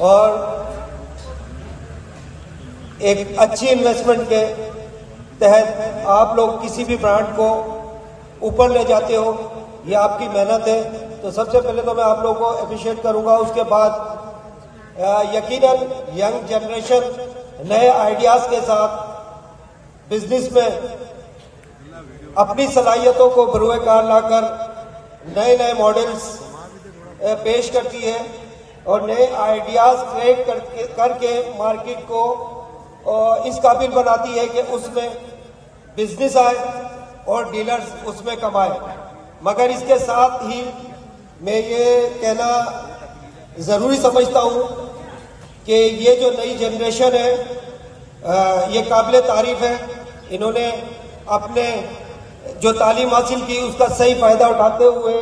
और एक अच्छी इन्वेस्टमेंट के तहत आप लोग किसी भी ब्रांड को ऊपर ले जाते हो, ये आपकी मेहनत है। तो सबसे पहले तो मैं आप लोगों को अप्रिशिएट करूंगा। उसके बाद यकीनन यंग जनरेशन नए आइडियाज के साथ बिजनेस में अपनी सलाहियतों को बरूए कार लाकर नए नए मॉडल्स पेश करती है और नए आइडियाज क्रिएट करके मार्केट को इस काबिल बनाती है कि उसमें बिजनेस आए और डीलर्स उसमें कमाए। मगर इसके साथ ही मैं ये कहना ज़रूरी समझता हूँ कि ये जो नई जनरेशन है ये काबिल तारीफ है। इन्होंने अपने जो तालीम हासिल की उसका सही फ़ायदा उठाते हुए,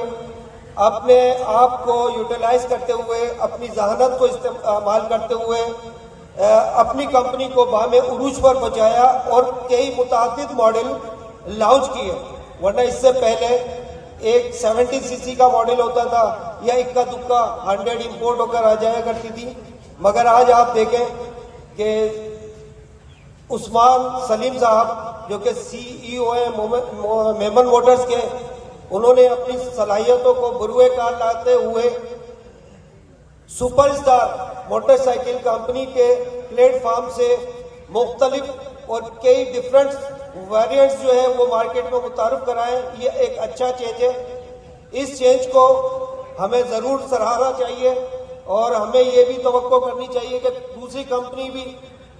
अपने आप को यूटिलाइज करते हुए, अपनी जहानत को इस्तेमाल करते हुए अपनी कंपनी को बामे उरूज पर पहुंचाया और कई मुतादिद मॉडल लॉन्च किए। वरना इससे पहले एक 70 सीसी का मॉडल होता था या इक्का दुक्का 100 इंपोर्ट होकर आ जाया करती थी। मगर आज आप देखें कि उस्मान सलीम साहब जो कि CEO है मेमन मोटर्स के, उन्होंने अपनी सलाहियतों को बरूए कार लाते हुए सुपरस्टार मोटरसाइकिल कंपनी के प्लेटफॉर्म से मुख्तलिफ और कई डिफरेंट वेरिएंट्स जो है वो मार्केट में मुतारुफ कराएं। ये एक अच्छा चेंज है। इस चेंज को हमें ज़रूर सराहना चाहिए और हमें ये भी तवक्को करनी चाहिए कि दूसरी कंपनी भी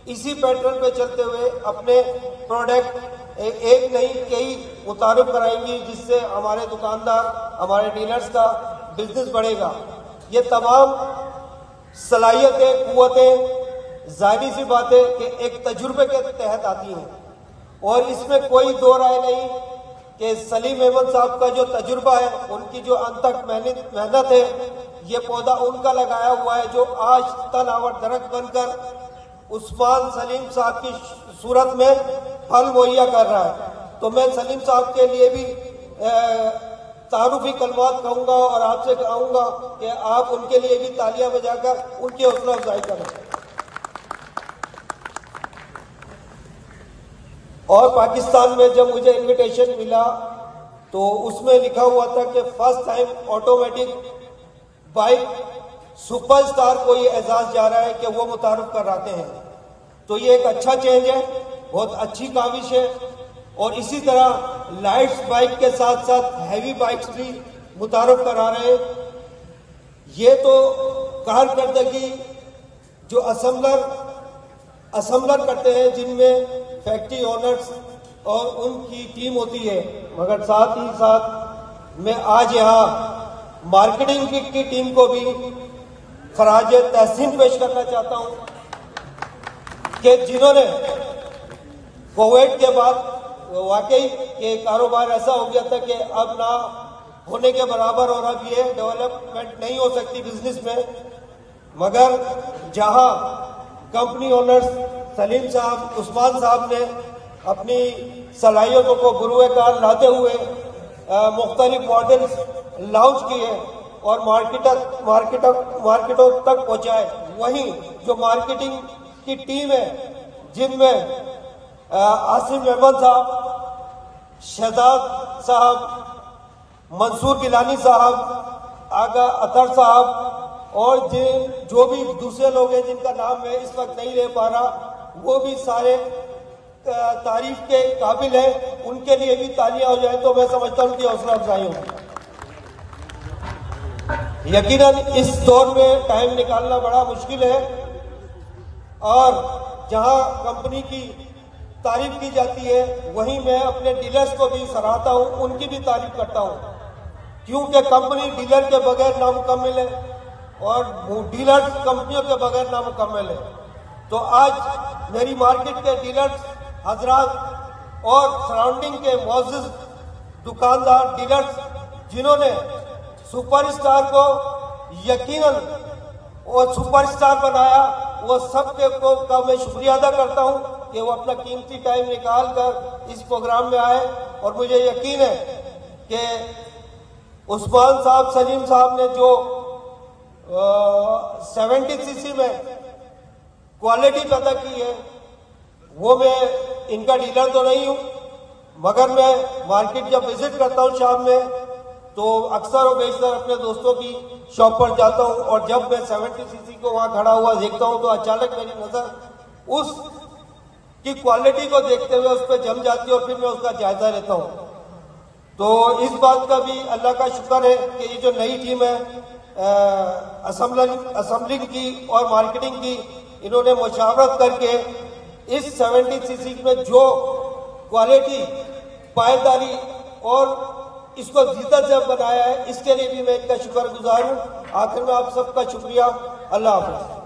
इसी पैटर्न पे चलते हुए अपने प्रोडक्ट एक नहीं कई मुतारुफ कराएंगी, जिससे हमारे दुकानदार, हमारे डीलर्स का बिजनेस बढ़ेगा। ये तमाम सलाहियतें, कुव्वतें ज़ाहिरी सी बात है कि एक तजुर्बे के तहत आती हैं और इसमें कोई दो राय नहीं कि सलीम अहमद साहब का जो तजुर्बा है, उनकी जो अनथक मेहनत है, ये पौधा उनका लगाया हुआ है जो आज तनावर दरख्त बनकर उस्मान सलीम साहब की सूरत में फल मुहैया कर रहा है। तो मैं सलीम साहब के लिए भी तारुफी कलमात कहूँगा और आपसे कहूँगा कि आप उनके लिए भी तालियां बजाकर उनकी हौसला अफजाई करें। और पाकिस्तान में जब मुझे इनविटेशन मिला तो उसमें लिखा हुआ था कि first time automatic bike superstar को ये एजाज जा रहा है कि वो मुतारुफ कराते हैं। तो ये एक अच्छा चेंज है, बहुत अच्छी काविश है। और इसी तरह लाइट्स बाइक के साथ साथ हैवी बाइक्स भी मुतारुफ करा रहे हैं। ये तो कारकर्दगी जो असम्बलर करते हैं, जिनमें फैक्ट्री ओनर्स और उनकी टीम होती है, मगर साथ ही साथ मैं आज यहाँ मार्केटिंग की टीम को भी खराज तहसीन पेश करना चाहता हूँ कि जिन्होंने कोविड के बाद वाकई ये कारोबार ऐसा हो गया था कि अब ना होने के बराबर और अब ये डेवलपमेंट नहीं हो सकती बिजनेस में। मगर जहां कंपनी ओनर्स सलीम साहब, उस्मान साहब ने अपनी सलाहियतों को बरूए कार लाते हुए मुख्तलिफ मॉडल्स लॉन्च किए और मार्केटों तक पहुंचाए, वहीं जो मार्केटिंग की टीम है जिनमें आसिम अहमद साहब, शहजाद साहब, मंसूर गिलानी साहब, आगा अतर साहब और जो भी दूसरे लोग हैं जिनका नाम मैं इस वक्त नहीं ले पा रहा, वो भी सारे तारीफ के काबिल है। उनके लिए भी तालियां हो जाए तो मैं समझता हूं कि हौसला अफजाई होगी। यकीनन इस दौर में टाइम निकालना बड़ा मुश्किल है और जहां कंपनी की तारीफ की जाती है वहीं मैं अपने डीलर्स को भी सराहता हूं, उनकी भी तारीफ करता हूं, क्योंकि कंपनी डीलर के बगैर नामुकम्मल है और डीलर्स कंपनियों के बगैर नामुकम्मल है। तो आज मेरी मार्केट के डीलर्स हजरात और सराउंडिंग के मौजूद दुकानदार डीलर्स जिन्होंने सुपरस्टार को यकीनन वो सुपरस्टार बनाया, वो सबके को का मैं शुक्रिया अदा करता हूं कि वो अपना कीमती टाइम निकाल कर इस प्रोग्राम में आए। और मुझे यकीन है कि उस्मान साहब, सलीम साहब ने जो 70 सीसी में क्वालिटी पैदा की है। वो मैं इनका डीलर तो नहीं हूं, मगर मैं मार्केट जब विजिट करता हूं शाम में तो अक्सर और बेशतर अपने दोस्तों की शॉप पर जाता हूं और जब मैं 70 सीसी को वहां खड़ा हुआ देखता हूं तो अचानक मेरी नजर उस की क्वालिटी को देखते हुए उस पर जम जाती है और फिर मैं उसका जायजा लेता हूं। तो इस बात का भी अल्लाह का शुक्र है कि ये जो नई टीम है असेंबलिंग की और मार्केटिंग की, इन्होंने मुशावरत करके इस 70 सीसी में जो क्वालिटी, पायदारी और इसको जीता जब बनाया है, इसके लिए भी मैं इनका शुक्रगुजार हूं। आखिर में आप सबका शुक्रिया। अल्लाह हाफ़िज़।